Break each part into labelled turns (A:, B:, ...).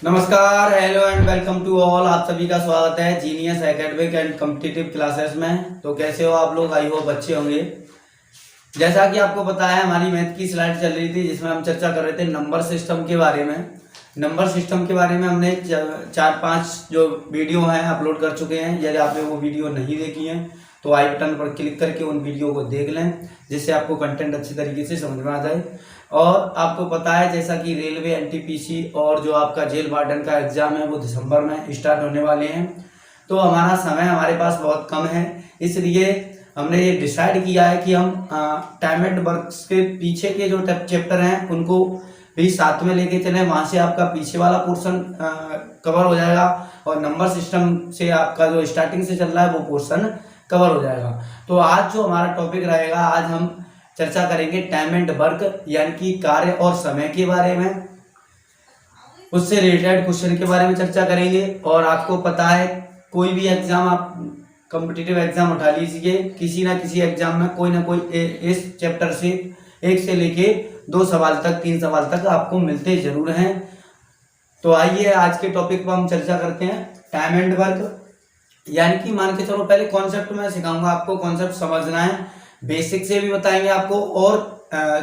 A: नमस्कार, hello and welcome to all. आप सभी का स्वागत है genius academic and competitive classes में। तो कैसे हो आप लोग? आई होप अच्छे होंगे। जैसा कि आपको पता है, हमारी मैथ की स्लाइड चल रही थी जिसमें हम चर्चा कर रहे थे नंबर सिस्टम के बारे में। नंबर सिस्टम के बारे में हमने 4-5 जो वीडियो हैं अपलोड कर चुके हैं। यदि आपने वो वीडियो नहीं देखी है तो आई बटन पर क्लिक करके उन वीडियो को देख लें, जिससे आपको कंटेंट अच्छी तरीके से समझ में आ जाए। और आपको पता है जैसा कि रेलवे, एनटीपीसी और जो आपका जेल वार्डन का एग्जाम है वो दिसंबर में स्टार्ट होने वाले हैं। तो हमारा समय हमारे पास बहुत कम है, इसलिए हमने ये डिसाइड किया है कि हम टाइम एंड वर्क्स के पीछे के जो चैप्टर हैं उनको भी साथ में लेके चलें। वहां से आपका पीछे वाला पोर्शन कवर हो जाएगा और नंबर सिस्टम से आपका जो स्टार्टिंग से चल रहा है वो पोर्शन कवर हो जाएगा। तो आज जो हमारा टॉपिक रहेगा, आज हम चर्चा करेंगे टाइम एंड वर्क यानी कि कार्य और समय के बारे में। उससे रिलेटेड क्वेश्चन के बारे में चर्चा करेंगे। और आपको पता है कोई भी एग्जाम, आप कॉम्पिटिटिव एग्जाम उठा लीजिए, किसी ना किसी एग्जाम में कोई ना कोई इस चैप्टर से 1 से लेके 2 सवाल तक, 3 सवाल तक आपको मिलते जरूर हैं। तो आइए आज के टॉपिक पर हम चर्चा करते हैं। टाइम एंड वर्क यानी कि मान के चलो, पहले कॉन्सेप्ट मैं सिखाऊंगा आपको, कॉन्सेप्ट समझना है। बेसिक से भी बताएंगे आपको और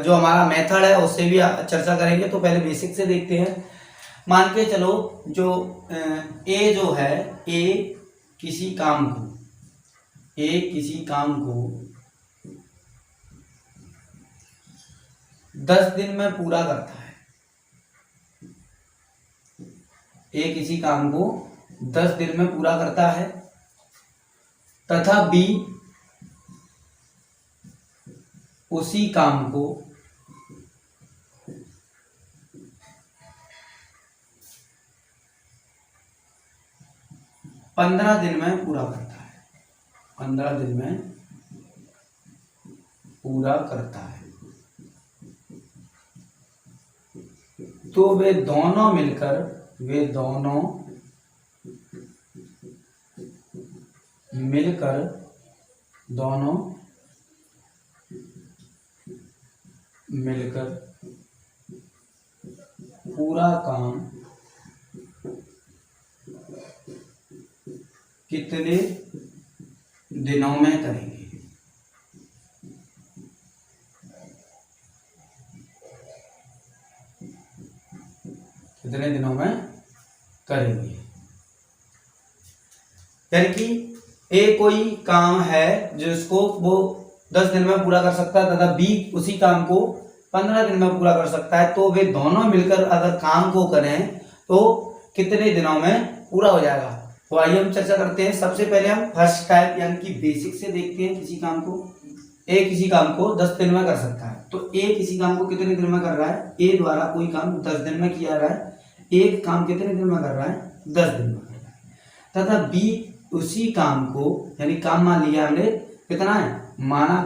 A: जो हमारा मेथड है उससे भी चर्चा करेंगे। तो पहले बेसिक से देखते हैं। मान के चलो जो ए जो है, ए किसी काम को 10 दिन में पूरा करता है। ए किसी काम को 10 दिन में पूरा करता है तथा बी उसी काम को 15 दिन में पूरा करता है। 15 दिन में पूरा करता है। तो वे दोनों मिलकर पूरा काम कितने दिनों में करेंगे? कितने दिनों में करेंगे? यानी कि ए कोई काम है जिसको वो 10 दिन में पूरा कर सकता है तथा बी उसी काम को 15 दिन में पूरा कर सकता है। तो वे दोनों मिलकर अगर काम को करें तो कितने दिनों में पूरा हो जाएगा? तो आइए हम चर्चा करते हैं। सबसे पहले हम फर्स्ट टाइप यानी कि बेसिक से देखते हैं। किसी काम को को 10 दिन में कर सकता है। तो ए किसी काम को कितने दिन में कर रहा है? ए द्वारा कोई काम 10 दिन में किया रहा है। एक काम कितने दिन में कर रहा है? 10 दिन में कर रहा है। तथा बी उसी काम को, यानी काम मान लिया हमने कितना है, माना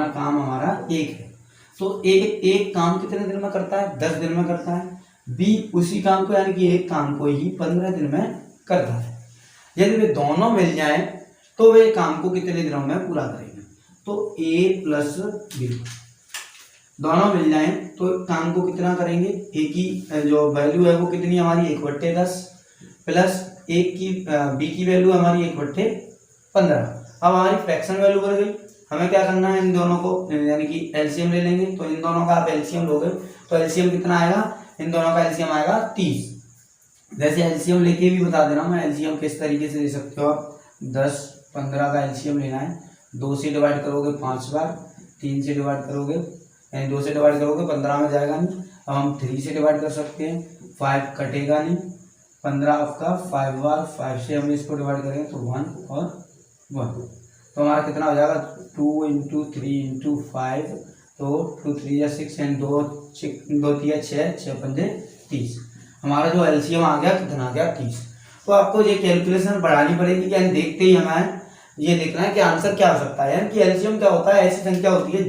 A: काम हमारा 1 है। तो एक काम कितने दिन में करता है? 10 दिन में करता है। बी उसी काम को यानी कि एक काम को ही 15 दिन में करता है। यदि वे दोनों मिल जाएं तो वे काम को कितने दिनों में पूरा करेंगे? तो ए प्लस बी दोनों मिल जाएं तो काम को कितना करेंगे? ए की जो वैल्यू है वो कितनी हमारी 1/10 प्लस एक की बी की वैल्यू हमारी 1/15। अब हमारी फ्रैक्शन वैल्यू बढ़ गई। हमें क्या करना है? इन दोनों को यानी कि एलसीएम ले लेंगे। तो इन दोनों का आप एलसीएम लोगे तो एलसीएम कितना आएगा? इन दोनों का एलसीएम आएगा 30। वैसे एलसीएम लेके भी बता दे रहा हूँ मैं, एलसीएम किस तरीके से ले सकते हो आप। 10, 15 का एलसीएम लेना है। 2 से डिवाइड करोगे 5 बार, 3 से डिवाइड करोगे, यानी 2 से डिवाइड करोगे 15 में जाएगा नहीं। अब हम 3 से डिवाइड कर सकते हैं, 5 कटेगा नहीं। 15 आपका 5 बार, 5 से हम इसको डिवाइड करेंगे तो 1 और 1। तो हमारा कितना हो जाएगा? 2 इंटू 3 इंटू 5। तो 2 3 या 6 एंड 2 3 6, 6 पंजे 30। हमारा जो एलसीएम आ गया कितना आ गया? 30। तो आपको ये कैलकुलेशन बढ़ानी पड़ेगी, यानी देखते ही हमें ये देखना है कि आंसर क्या हो सकता है। यानी कि एलसीएम क्या होता है? ऐसी संख्या होती है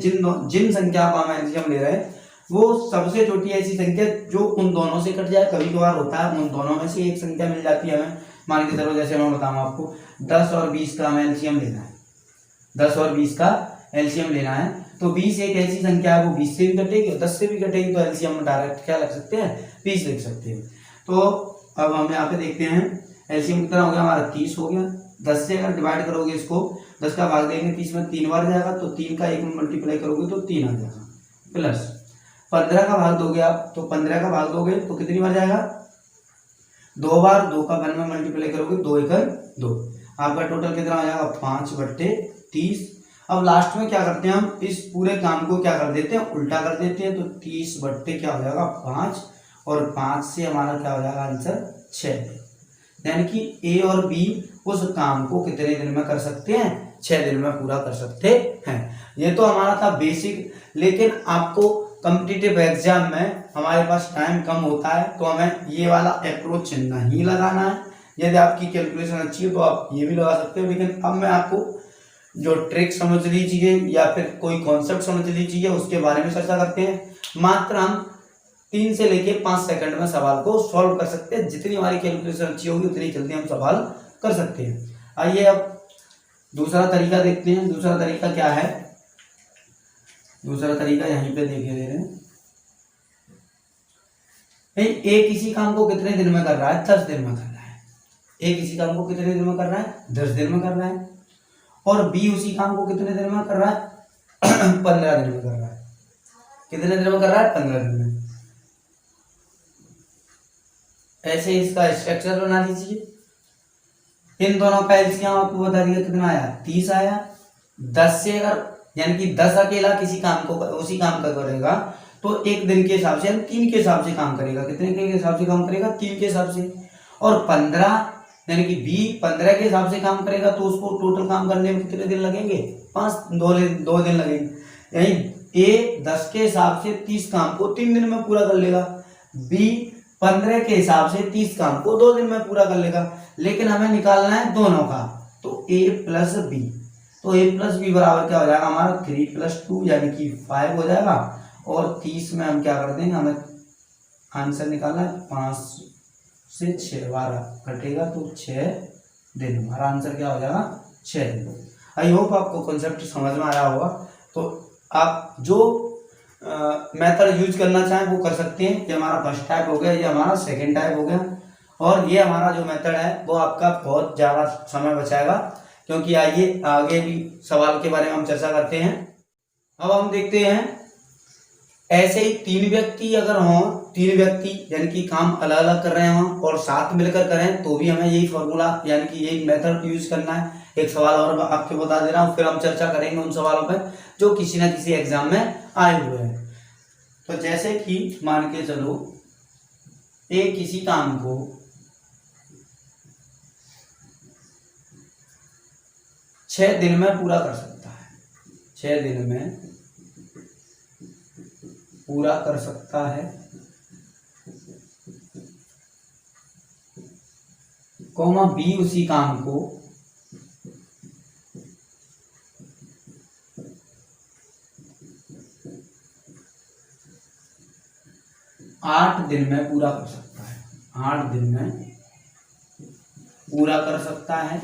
A: जिन संख्या को हम एलसीएम ले रहे हैं वो सबसे छोटी ऐसी संख्या जो उन दोनों से कट जाए। कभी कभार होता है उन दोनों में से एक संख्या मिल जाती है हमें। मान के चलो जैसे मैं बताऊँ आपको, 10 और 20 का हमें एलसीएम लेना है। 10 और 20 का एलसीएम लेना है तो 20 एक ऐसी संख्या है वो 20 से भी कटेगी और 10 से भी कटेगी, तो एलसीएम में डायरेक्ट क्या लग सकते हैं, 20 लिख सकते हैं। तो अब हम यहाँ पे देखते हैं एलसीएम कितना हो गया हमारा, 30 हो गया। 10 से अगर डिवाइड करोगे इसको, 10 का भाग देंगे 30 में 3 बार जाएगा, तो 3 का 1 में मल्टीप्लाई करोगे तो 3 आ जाएगा, प्लस 15 का भाग दोगे आप, तो 15 का भाग दोगे तो कितनी बार जाएगा, 2 बार। 2 का 1 में मल्टीप्लाई करोगे 2 एकड़ 2, आपका टोटल कितना हो जाएगा 5/30। अब लास्ट में क्या करते हैं हम, इस पूरे काम को क्या कर देते हैं, उल्टा कर देते हैं, तो 30 बट्टे क्या हो जाएगा 5, और 5 से हमारा क्या हो जाएगा आंसर 6। यानी कि ए और बी उस काम को कितने दिन में कर सकते हैं, 6 दिन में पूरा कर सकते हैं। ये तो हमारा था बेसिक, लेकिन आपको कॉम्पिटिटिव एग्जाम में हमारे पास टाइम कम होता है, तो हमें ये वाला अप्रोच नहीं लगाना है। यदि आपकी कैलकुलेशन अच्छी है तो आप ये भी लगा सकते हो, लेकिन अब मैं आपको जो ट्रिक समझ लीजिए या फिर कोई कॉन्सेप्ट समझ लीजिए उसके बारे में चर्चा करते हैं। मात्र हम 3 से लेके 5 सेकंड में सवाल को सॉल्व कर सकते हैं। जितनी हमारी कैलकुलेशन अच्छी होगी उतनी जल्दी हम सवाल कर सकते हैं। आइए अब दूसरा तरीका देखते हैं। दूसरा तरीका क्या है, दूसरा तरीका यहीं पे देखे दे रहे हैं। ए किसी काम को कितने दिन में कर रहा है, 10 दिन में कर रहा है। ए किसी काम को कितने दिन में कर रहा है, 10 दिन में कर रहा है। और बी उसी काम को कितने दिन में कर रहा है, 15 दिन में कर रहा है। कितने दिन में कर रहा है, 15 दिन में। ऐसे इसका स्ट्रक्चर बना लीजिए। इन दोनों का एलसीएम आपको बता दिया कितना आया, 30 आया। 10 से अगर यानी कि 10 अकेला किसी काम को उसी काम का करेगा तो एक दिन के हिसाब से 3 के हिसाब से काम करेगा। कितने के हिसाब से काम करेगा, 3 के हिसाब से। और 15 यानी कि बी 15 के हिसाब से काम करेगा तो उसको टोटल काम करने में कितने दिन लगेंगे, 2 दिन लगेंगे। यानी ए 10 के हिसाब से 30 काम को 3 दिन में पूरा कर लेगा, बी 15 के हिसाब से 30 काम को 2 दिन में पूरा कर लेगा। लेकिन हमें निकालना है दोनों का, तो ए प्लस बी। तो ए प्लस बी बराबर क्या हो जाएगा हमारा, 3 + 2 यानी कि 5 हो जाएगा। और 30 में हम क्या कर देंगे, हमें आंसर निकालना है 5 से 6 12 कटेगा तो 6 दिन। हमारा आंसर क्या हो जाएगा, 6 दिन। आई होप आपको कॉन्सेप्ट समझ में आया होगा। तो आप जो मेथड यूज करना चाहें वो कर सकते हैं। ये हमारा फर्स्ट टाइप हो गया, ये हमारा सेकेंड टाइप हो गया। और ये हमारा जो मेथड है वो आपका बहुत ज़्यादा समय बचाएगा, क्योंकि आइए आगे भी सवाल के बारे में हम चर्चा करते हैं। अब हम देखते हैं, ऐसे ही 3 व्यक्ति अगर हों, 3 व्यक्ति यानी कि काम अलग अलग कर रहे हों और साथ मिलकर करें तो भी हमें यही फॉर्मूला यानी कि यही मेथड यूज करना है। एक सवाल और आपको बता दे रहा हूँ, फिर हम चर्चा करेंगे उन सवालों पर जो किसी न किसी एग्जाम में आए हुए हैं। तो जैसे कि मान के चलो ए किसी काम को 6 दिन में पूरा कर सकता है, 6 दिन में पूरा कर सकता है, कॉमा बी उसी काम को 8 दिन में पूरा कर सकता है, 8 दिन में पूरा कर सकता है।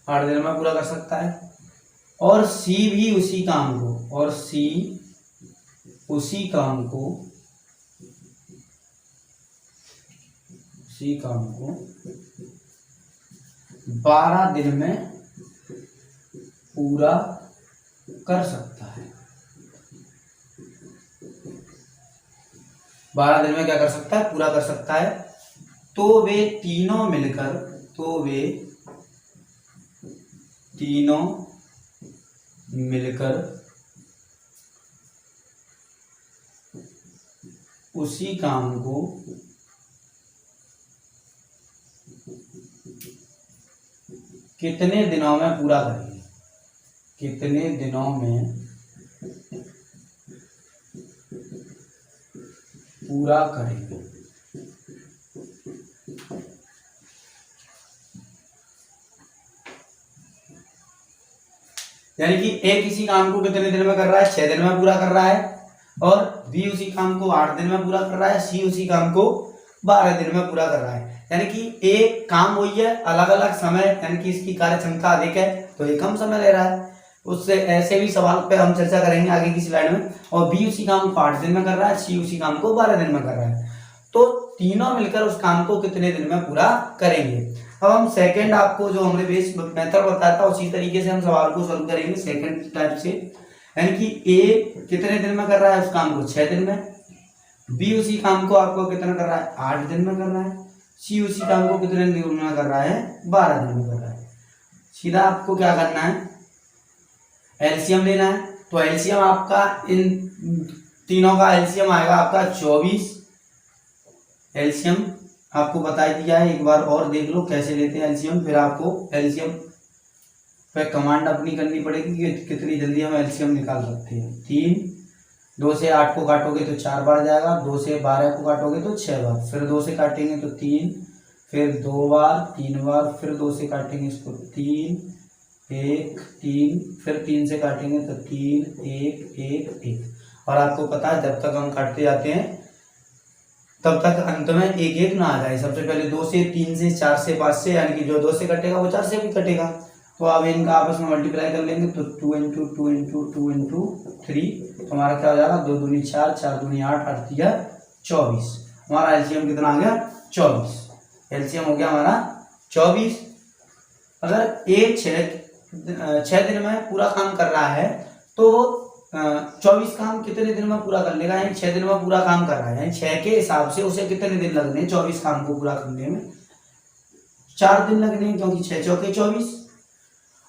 A: 8 दिन में पूरा कर सकता है। और सी भी उसी काम को, और सी उसी काम को 12 दिन में पूरा कर सकता है। 12 दिन में क्या कर सकता है, पूरा कर सकता है। तो वे तीनों मिलकर उसी काम को कितने दिनों में पूरा करेंगे, कितने दिनों में पूरा करेंगे। यानी कि ए किसी काम को कितने दिन में कर रहा है, 6 दिन में पूरा कर रहा है। और बी उसी काम को 8 दिन में पूरा कर रहा है, सी उसी काम को 12 दिन में पूरा कर रहा है। यानी कि ए काम वही है, अलग अलग समय, यानी कि इसकी कार्य क्षमता अधिक है तो ये कम समय ले रहा है। उससे ऐसे भी सवाल पे हम चर्चा करेंगे आगे की स्लाइड में। और बी उसी काम को 8 दिन में कर रहा है, सी उसी काम को 12 दिन में कर रहा है, तो तीनों मिलकर उस काम को कितने दिन में पूरा करेंगे। अब हम सेकंड, आपको जो हमने बेस मेथड बताया था उसी तरीके से हम सवाल को सॉल्व करेंगे सेकंड टाइप से। यानी कि ए कितने दिन में कर रहा है उस काम को 6 दिन में, बी उसी काम को आपको कितना कर रहा है 8 दिन में कर रहा है, सी उसी काम को कितने दिन में कर रहा है 12 दिन में कर रहा है। सीधा आपको क्या करना है, एलसीएम लेना है। तो एलसीएम आपका इन तीनों का एलसीएम आएगा आपका 24। एलसीएम आपको बता दिया है, एक बार और देख लो कैसे लेते हैं एलसीएम, फिर आपको एलसीएम पे कमांड अपनी करनी पड़ेगी कि कितनी जल्दी हम एलसीएम निकाल सकते हैं। 3, 2 से 8 को काटोगे तो 4 बार जाएगा, 2 से 12 को काटोगे तो 6 बार, फिर 2 से काटेंगे तो 3, फिर 2 बार, 3 बार, फिर 2 से काटेंगे इसको 3, 1, 3, फिर 3 से काटेंगे तो 3, 1, 1, 1। और आपको पता है जब तक हम काटते जाते हैं तब तक अंत में 1, 1 ना आ जाए। सबसे पहले 2 से, 3 से, 4 से, 5 से, यानी कि जो 2 से कटेगा वो 4 से भी कटेगा। तो आप इनका आपस में मल्टीप्लाई कर लेंगे तो 2 इंटू 2 इंटू 2 इंटू 3, तो हमारा क्या हो जाएगा 2 दूनी 4, 4 दूनी 8, 8 तिया 24। हमारा एलसीएम कितना आ गया 24। एलसीएम हो गया हमारा 24। अगर ए 6 दिन में पूरा काम कर रहा है तो वो 24 काम कितने दिन में पूरा कर लेगा, यानी 6 दिन में पूरा काम कर रहा है, यानी 6 के हिसाब से उसे कितने दिन लगने हैं 24 काम को पूरा करने में, 4 दिन लगने हैं, क्योंकि 6 चौके 24।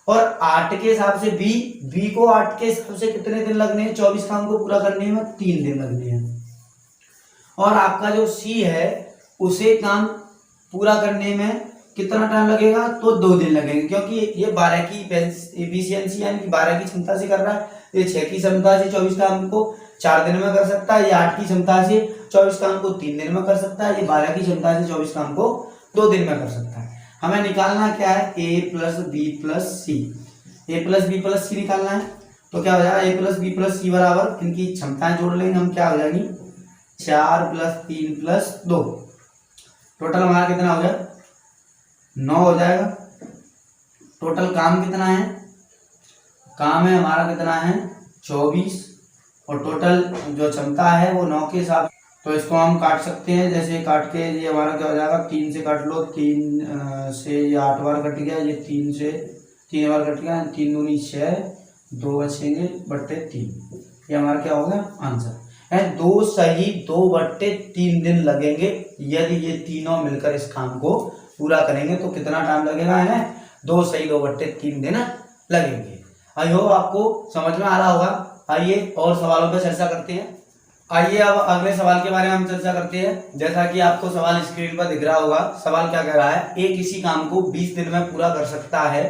A: और 8 के हिसाब से बी को 8 के हिसाब से कितने दिन लगने हैं 24 काम को पूरा करने में, 3 दिन लगने हैं। और आपका जो सी है उसे काम पूरा करने में कितना टाइम लगेगा, तो 2 दिन लगेंगे, क्योंकि ये 12 की एफिशिएंसी यानी कि 12 की क्षमता से कर रहा है। ये 6 की क्षमता से 24 काम को 4 दिन में कर सकता है, ये 8 की क्षमता से 24 काम को 3 दिन में कर सकता है, ये 12 की क्षमता से 24 काम को 2 दिन में कर सकता है। हमें निकालना क्या है, ए प्लस बी प्लस सी। ए प्लस बी प्लस सी निकालना है, तो क्या हो जाएगा ए प्लस बी प्लस सी बराबर, इनकी क्षमताएं जोड़ लेंगे हम, क्या हो जाएगी 4 प्लस 3 प्लस 2, टोटल हमारा कितना हो गया 9 हो जाएगा। टोटल काम कितना है, काम है हमारा कितना है 24, और टोटल जो क्षमता है वो 9 के हिसाब। तो इसको हम काट सकते हैं, जैसे काट के ये हमारा क्या हो जाएगा 3 से काट लो, 3 से ये 8 बार कट गया, ये 3 से 3 बार कट गया, 3 दूनी 6, 2 बचेंगे बट्टे 3, ये हमारा क्या हो गया आंसर है। 2 सही 2/3 दिन लगेंगे यदि ये तीनों मिलकर इस काम को पूरा करेंगे। तो कितना टाइम लगेगा है 2 सही 2/3 दिन लगेंगे। आई होप आपको समझ में आ रहा होगा। आइए और सवालों पर चर्चा करते हैं। आइए अब अगले सवाल के बारे में हम चर्चा करते हैं। जैसा कि आपको सवाल स्क्रीन पर दिख रहा होगा, सवाल क्या कह रहा है, ए किसी काम को 20 दिन में पूरा कर सकता है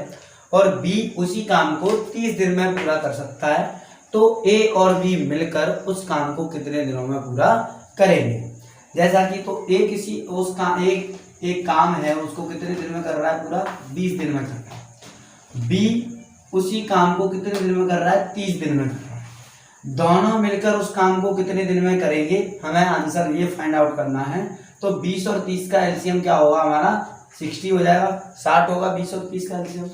A: और बी उसी काम को 30 दिन में पूरा कर सकता है, तो ए और बी मिलकर उस काम को कितने दिनों में पूरा करेंगे। जैसा कि तो ए किसी उसका एक काम है उसको कितने दिन में कर रहा है पूरा, 20 दिन में कर रहा है। बी उसी काम को कितने दिन में कर रहा है, 30 दिन में कर रहा है। दोनों मिलकर उस काम को कितने दिन में करेंगे, हमें आंसर ये फाइंड आउट करना है। तो 20 और 30 का एलसीएम क्या होगा हमारा 60 हो जाएगा, 60 होगा 20 और 30 का एलसीएम।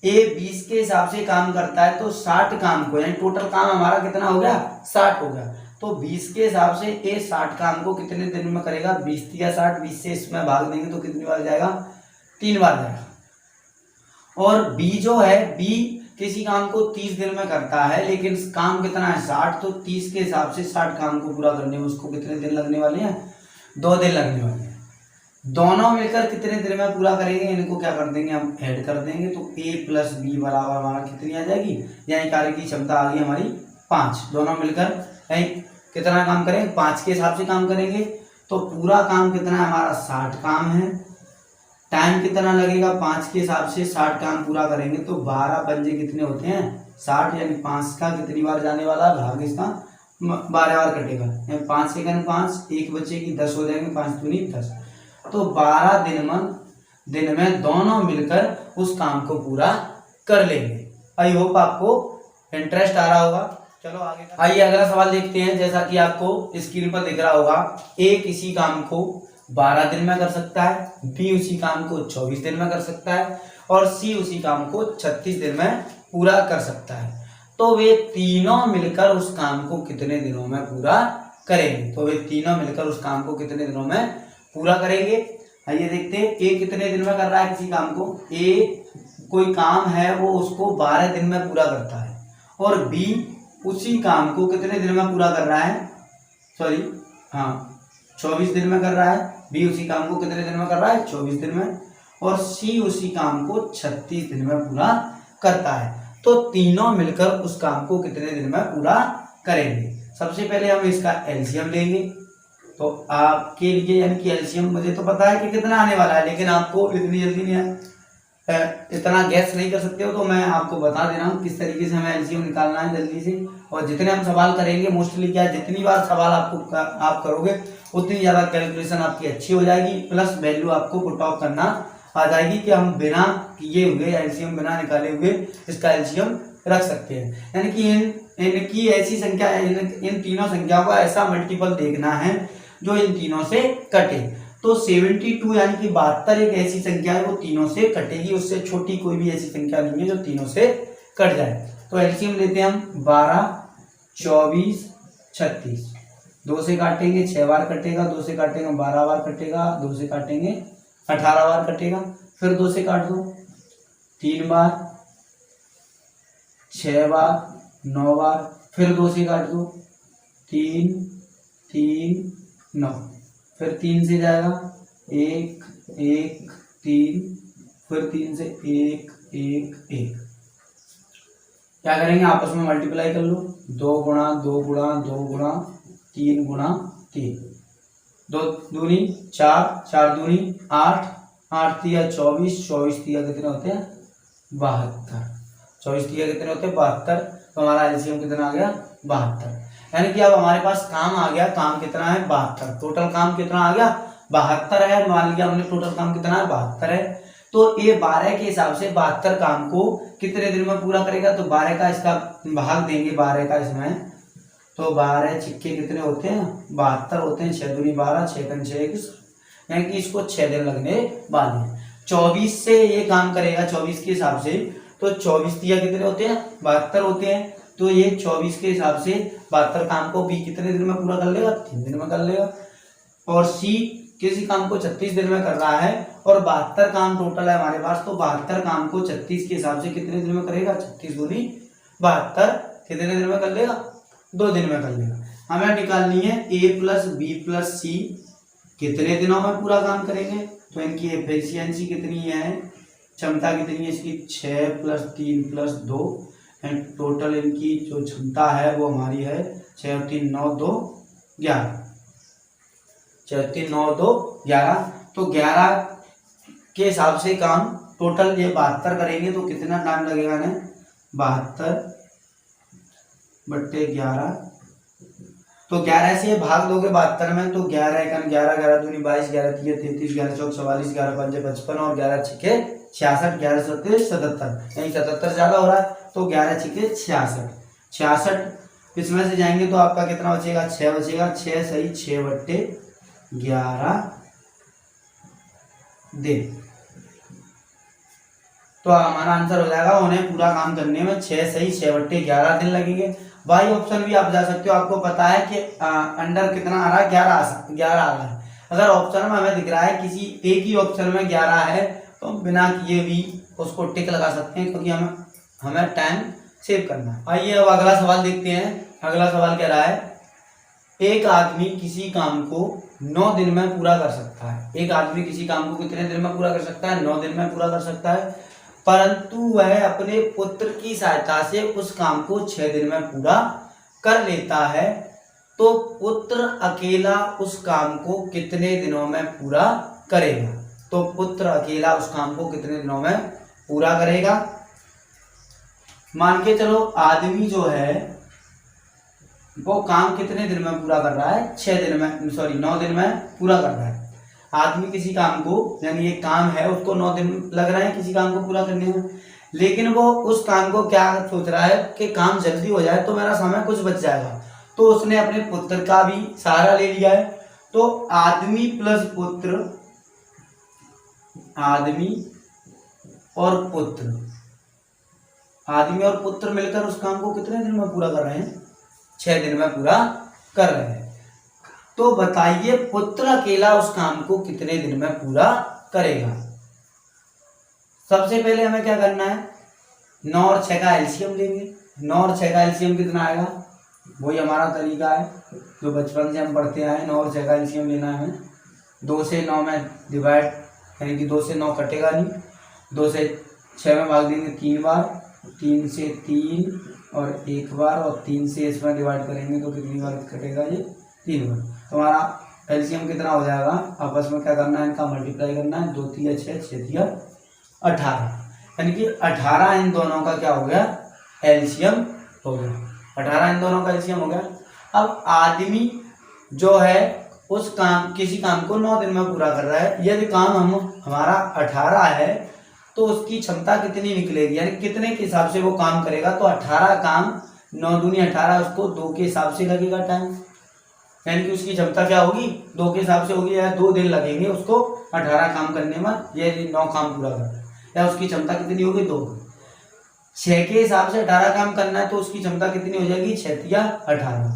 A: ए 20 के हिसाब से काम करता है तो 60 काम को, यानी टोटल काम हमारा कितना हो गया 60 हो गया। तो 20 के हिसाब से ए 60 काम को कितने दिन में करेगा, 20 या 60, 20 से इसमें भाग देंगे तो कितनी बार जाएगा 3 बार जाएगा। और बी जो है, बी किसी काम को 30 दिन में करता है लेकिन काम कितना है 60, तो 30 के हिसाब से 60 काम को पूरा करने में उसको कितने दिन लगने वाले हैं, 2 दिन लगने वाले हैं। दोनों मिलकर कितने दिन में पूरा करेंगे, इनको क्या कर देंगे हम ऐड कर देंगे, तो ए प्लस बी बराबर हमारा कितनी आ जाएगी, यानी कार्य की क्षमता आ गई हमारी 5। दोनों मिलकर कितना काम करेंगे 5 के हिसाब से काम करेंगे, तो पूरा काम कितना है हमारा 60 काम है। टाइम कितना लगेगा 5 के हिसाब से 60 काम पूरा करेंगे, तो 12 पंजे कितने होते हैं 60, यानी 5 का कितनी बार जाने वाला भाग इसका 12 बार कटेगा, 5 सेकंड 5, 1 बच्चे की 10 हो जाएंगे, 5 दूनी 10। तो 12 दिन में दोनों मिलकर उस काम को पूरा कर लेंगे। आई होप आपको इंटरेस्ट आ रहा होगा। चलो आगे आइए अगला सवाल देखते हैं। जैसा कि आपको स्क्रीन पर दिख रहा होगा, ए किसी काम को 12 दिन में कर सकता है, बी उसी काम को 24 दिन में कर सकता है और सी उसी काम को 36 दिन में पूरा कर सकता है। तो वे तीनों मिलकर उस काम को कितने दिनों में पूरा करेंगे? तो वे तीनों मिलकर उस काम को कितने दिनों में पूरा करेंगे? आइए देखते हैं। ए कितने दिन में कर रहा है किसी काम को? ए कोई काम है वो उसको 12 दिन में पूरा करता है और बी उसी काम को कितने दिन में पूरा कर रहा है? 24 दिन में कर रहा है। बी उसी काम को कितने दिन में कर रहा है? 24 दिन में। और सी उसी काम को 36 दिन में पूरा करता है। तो तीनों मिलकर उस काम को कितने दिन में पूरा करेंगे? सबसे पहले हम इसका एलसीएम लेंगे। तो आपके लिए यानी कि एलसीएम मुझे तो पता है कि कितना आने वाला है, लेकिन आपको इतनी जल्दी नहीं इतना गैस नहीं कर सकते हो, तो मैं आपको बता दे रहा हूँ किस तरीके से हमें एलसीएम निकालना है जल्दी से। और जितने हम सवाल करेंगे मोस्टली क्या है, जितनी बार सवाल आप करोगे उतनी ज़्यादा कैलकुलेशन आपकी अच्छी हो जाएगी, प्लस वैल्यू आपको पुट ऑफ करना आ जाएगी कि हम बिना किए हुए एलसीएम बिना निकाले हुए इसका एलसीएम रख सकते हैं। यानी कि इनकी ऐसी संख्या इन तीनों संख्याओं का ऐसा मल्टीपल देखना है जो इन तीनों से कटे। तो 72 यानी कि 72 एक ऐसी संख्या है वो तीनों से कटेगी, उससे छोटी कोई भी ऐसी संख्या नहीं है जो तीनों से कट जाए। तो एलसीएम लेते हैं हम 12, 24, 36। 2 से काटेंगे 6 बार कटेगा, 2 से काटेंगे 12 बार कटेगा, 2 से काटेंगे 18 बार कटेगा, फिर 2 से काट दो 3 बार, 6 बार, 9 बार, फिर 2 से काट दो 3, 3, 9, फिर 3 से जाएगा 1, 1, 3, फिर 3 से 1, 1, 1। क्या करेंगे? आपस में मल्टीप्लाई कर लो। 2 गुणा 2 गुणा 2 गुणा 3 गुणा 3, 2 दूनी 4, 4 दूनी 8, 8 तिया 24, 24 तिया कितने होते हैं? 72। 24 तिया कितने होते हैं? 72। तो हमारा एलसीएम कितना आ गया? 72। यानी कि अब हमारे पास काम आ गया, काम कितना है? 72। टोटल काम कितना आ गया? 72 है। मान लिया हमने टोटल काम कितना है? 72 है। तो ये 12 के हिसाब से 72 काम को कितने दिन में पूरा करेगा? तो 12 का इसका भाग देंगे 12 का इसमें, तो 12 छिक्के कितने होते हैं? 72 होते हैं। 6 दूनी 12, 6 कन 6 21, यानी कि इसको 6 दिन लगने वाले हैं। 24 से ये काम करेगा 24 के हिसाब से, तो 24 दिया कितने होते हैं? 72 होते हैं। तो ये 24 के हिसाब से 72 काम को बी कितने दिन में पूरा कर लेगा? 3 दिन में कर लेगा। और सी किसी काम को 36 दिन में कर रहा है और 72 काम टोटल है हमारे पास, तो 72 काम को 36 के हिसाब से कितने दिन में करेगा? 36 दूनी 72 कितने दिन में कर लेगा? 2 दिन में कर लेगा। हमें निकालनी है ए प्लस बी प्लस सी कितने दिनों में पूरा काम करेंगे। तो इनकी एफिशिएंसी कितनी है, क्षमता कितनी है इसकी? 6 प्लस 3 प्लस 2, एंड टोटल इनकी जो क्षमता है वो हमारी है 6 और 3 9 2 11, 6 और 3 9 2 11। तो 11 के हिसाब से काम टोटल ये 72 करेंगे तो कितना टाइम लगेगा ना? 72/11। तो 11 से भाग दोगे 72 में, तो 11 1 11, 11 दूनी 22, 11 3 33, 11 4 44, 11 5 55 और 11 6 66, 11 7 77, यानी 77 ज्यादा हो रहा है, तो 11 6 66, 66 इसमें से जाएंगे तो आपका कितना बचेगा? 6 बचेगा। 6 सही 6/11 दिन। तो हमारा आंसर हो जाएगा उन्हें पूरा काम करने में 6 सही 6/11 दिन लगेंगे। वाई ऑप्शन भी आप जा सकते हो। आपको पता है कि अंडर कितना आ रहा है? 11 आ रहा है। अगर ऑप्शन में हमें दिख रहा है किसी एक ही ऑप्शन में 11 है तो बिना किए भी उसको टिक लगा सकते हैं, क्योंकि हमें टाइम सेव करना है। आइए अब अगला सवाल देखते हैं। अगला सवाल कह रहा है एक आदमी किसी काम को 9 दिन में पूरा कर सकता है। एक आदमी किसी काम को कितने दिन में पूरा कर सकता है? 9 दिन में पूरा कर सकता है, परंतु वह अपने पुत्र की सहायता से उस काम को 6 दिन में पूरा कर लेता है। तो पुत्र अकेला उस काम को कितने दिनों में पूरा करेगा? तो पुत्र अकेला उस काम को कितने दिनों में पूरा करेगा? मान के चलो आदमी जो है वो काम कितने दिन में पूरा कर रहा है? 9 दिन में पूरा कर रहा है। आदमी किसी काम को, यानी एक काम है उसको 9 दिन लग रहा है किसी काम को पूरा करने में, लेकिन वो उस काम को क्या सोच रहा है कि काम जल्दी हो जाए तो मेरा समय कुछ बच जाएगा। तो उसने अपने पुत्र का भी सहारा ले लिया है। तो तो आदमी प्लस पुत्र, आदमी और पुत्र, आदमी और पुत्र मिलकर उस काम को कितने दिन में पूरा कर रहे हैं? 6 दिन में पूरा कर रहे हैं। तो बताइए पुत्र अकेला उस काम को कितने दिन में पूरा करेगा? सबसे पहले हमें क्या करना है, 9 और 6 का एलसीएम लेंगे। 9 और 6 का एलसीएम कितना आएगा? वही हमारा तरीका है जो बचपन से हम पढ़ते आए। 9 और 6 का एलसीएम लेना है हमें। 2 से 9 में डिवाइड, यानी कि 2 से 9 कटेगा नहीं, 2 से 6 में भाग देंगे 3 बार, 3 से 3 और 1 बार, और 3 से इसमें डिवाइड करेंगे तो कितनी बार कटेगा? ये 3 बार। तो हमारा एलसीएम कितना हो जाएगा? आपस में क्या करना है, इनका मल्टीप्लाई करना है। 2 तिया 6, 6 तिया 18, यानी कि 18 इन दोनों का क्या हो गया? एलसीएम हो गया। 18 इन दोनों का एलसीएम हो गया। अब आदमी जो है उस काम, किसी काम को 9 दिन में पूरा कर रहा है। यदि काम हमारा 18 है तो उसकी क्षमता कितनी निकलेगी, यानी कितने के हिसाब से वो काम करेगा? तो 18 काम, 9 दूनी 18, उसको 2 के हिसाब से लगेगा टाइम, यानी कि उसकी क्षमता क्या होगी? 2 के हिसाब से होगी, या 2 दिन लगेंगे उसको 18 काम करने में, ये 9 काम पूरा करना है। या उसकी क्षमता कितनी होगी? 2। 6 के हिसाब से 18 काम करना है तो उसकी क्षमता कितनी हो जाएगी? 6 तिया 18,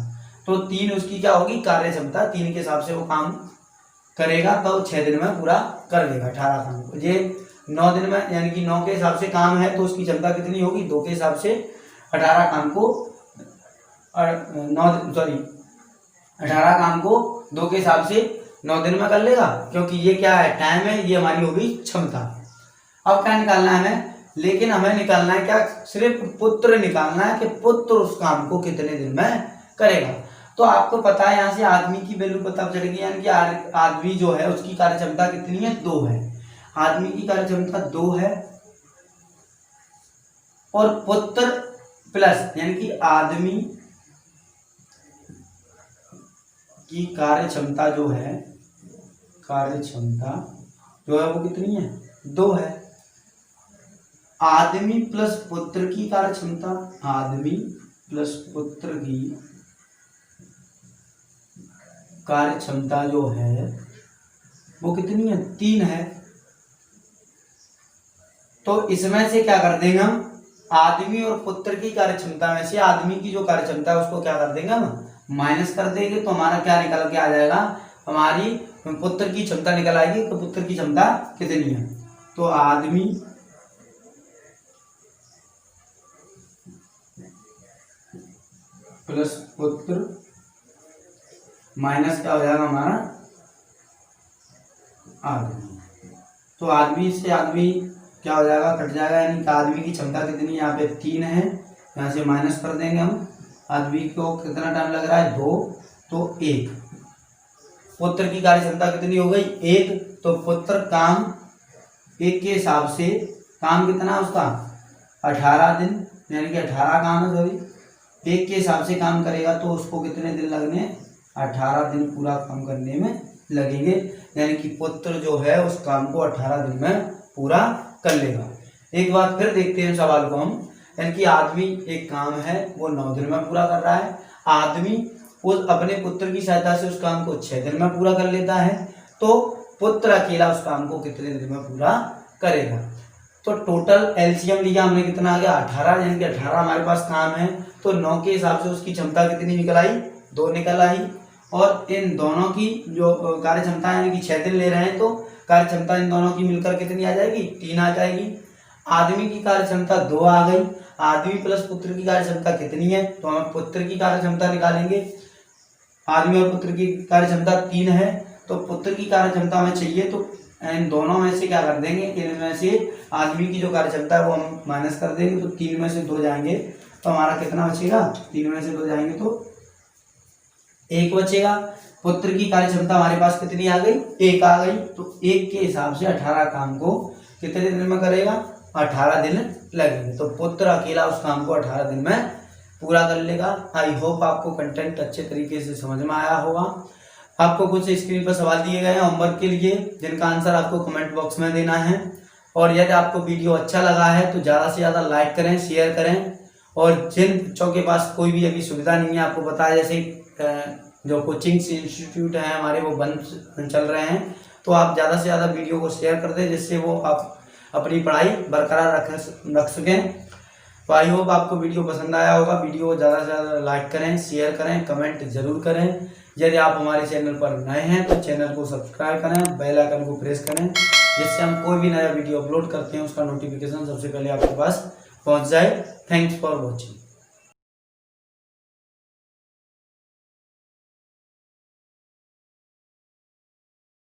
A: तो 3 उसकी क्या होगी? कार्य क्षमता। 3 के हिसाब से वो काम करेगा तो 6 दिन में पूरा कर लेगा 18 काम को। ये 9 दिन में, यानी कि 9 के हिसाब से काम है तो उसकी क्षमता कितनी होगी? 2 के हिसाब से 18 काम को 18 काम को 2 के हिसाब से 9 दिन में कर लेगा, क्योंकि ये क्या है? टाइम है, ये हमारी होगी क्षमता। अब क्या निकालना है हमें? लेकिन हमें निकालना है क्या? सिर्फ पुत्र निकालना है कि पुत्र उस काम को कितने दिन में करेगा। तो आपको पता है यहाँ से आदमी की वैल्यू पता चलेगी, यानी कि आदमी जो है उसकी कार्य क्षमता कितनी है? 2 है। आदमी की कार्य क्षमता 2 है, और पुत्र प्लस, यानी कि आदमी की कार्य क्षमता जो है, कार्य क्षमता जो है वो कितनी है? 2 है। आदमी प्लस पुत्र की कार्य क्षमता, आदमी प्लस पुत्र की कार्य क्षमता जो है वो कितनी है? 3 है। तो इसमें से क्या कर देंगे हम? आदमी और पुत्र की कार्य क्षमता में से आदमी की जो कार्य क्षमता है उसको क्या कर देंगे हम? माइनस कर देंगे। तो हमारा क्या निकल के आ जाएगा? हमारी पुत्र की क्षमता निकल आएगी। तो पुत्र की क्षमता कितनी है? तो आदमी प्लस पुत्र माइनस क्या हो जाएगा हमारा? आदमी। तो आदमी से आदमी क्या हो जाएगा? कट जाएगा, यानी कि आदमी की क्षमता कितनी? यहाँ पे 3 है, यहाँ से माइनस कर देंगे हम। आदमी को कितना टाइम लग रहा है? 2, तो 1। पुत्र की कार्य क्षमता कितनी हो गई? 1। तो पुत्र काम 1 के हिसाब से, काम कितना उसका? 18 दिन, यानी कि 18 काम है। सॉरी, 1 के हिसाब से काम करेगा तो उसको कितने दिन लगने? 18 दिन पूरा काम करने में लगेंगे, यानी कि पुत्र जो है उस काम को 18 दिन में पूरा कर लेगा। एक बार फिर देखते हैं सवाल को हम, यानी कि आदमी एक काम है वो 9 दिन में पूरा कर रहा है। आदमी उस अपने पुत्र की सहायता से उस काम को 6 दिन में पूरा कर लेता है। तो पुत्र अकेला उस काम को कितने दिन में पूरा करेगा? तो टोटल एलसीएम लिया हमने, कितना आ गया? 18, यानी कि 18 हमारे पास काम है। तो 9 के हिसाब से उसकी क्षमता कितनी निकल आई? 2 निकल आई। और इन दोनों की जो कार्य क्षमता है, यानी कि 6 दिन ले रहे हैं, तो कार्य क्षमता इन दोनों की मिलकर कितनी आ जाएगी? 3 आ जाएगी। आदमी की कार्य क्षमता 2 आ गई। आदमी प्लस पुत्र की कार्य क्षमता कितनी है? तो हम पुत्र की कार्य क्षमता निकालेंगे। आदमी और पुत्र की कार्य क्षमता 3 है, तो पुत्र की कार्य क्षमता हमें चाहिए, तो इन दोनों में से क्या कर देंगे? इनमें से आदमी की जो कार्य क्षमता है वो हम माइनस कर देंगे। तो 3 में से 2 जाएंगे तो हमारा कितना बचेगा? 3 में से 2 जाएंगे तो 1 बचेगा। पुत्र की कार्य क्षमता हमारे पास कितनी आ गई? 1 आ गई। तो 1 के हिसाब से 18 काम को कितने दिन में करेगा? 18 दिन लगेंगे। तो पुत्र अकेला उस काम को 18 दिन में पूरा कर लेगा। आई होप आपको कंटेंट अच्छे तरीके से समझ में आया होगा। आपको कुछ स्क्रीन पर सवाल दिए गए हैं होमवर्क के लिए, जिनका आंसर आपको कमेंट बॉक्स में देना है। और यदि आपको वीडियो अच्छा लगा है तो ज़्यादा से ज़्यादा लाइक करें, शेयर करें। और जिन बच्चों के पास कोई भी अभी सुविधा नहीं है, आपको पता है जैसे जो कोचिंग इंस्टीट्यूट हैं हमारे वो बंद चल रहे हैं। तो आप ज़्यादा से ज़्यादा वीडियो को शेयर कर दें जिससे वो आप अपनी पढ़ाई बरकरार रख सकें। तो आई होप आपको वीडियो पसंद आया होगा। वीडियो को ज़्यादा से ज़्यादा लाइक करें, शेयर करें, कमेंट जरूर करें। यदि आप हमारे चैनल पर नए हैं तो चैनल को सब्सक्राइब करें, बेल आइकन को प्रेस करें जिससे हम कोई भी नया वीडियो अपलोड करते हैं उसका नोटिफिकेशन सबसे पहले आपके पास पहुंच जाए। Thanks for watching.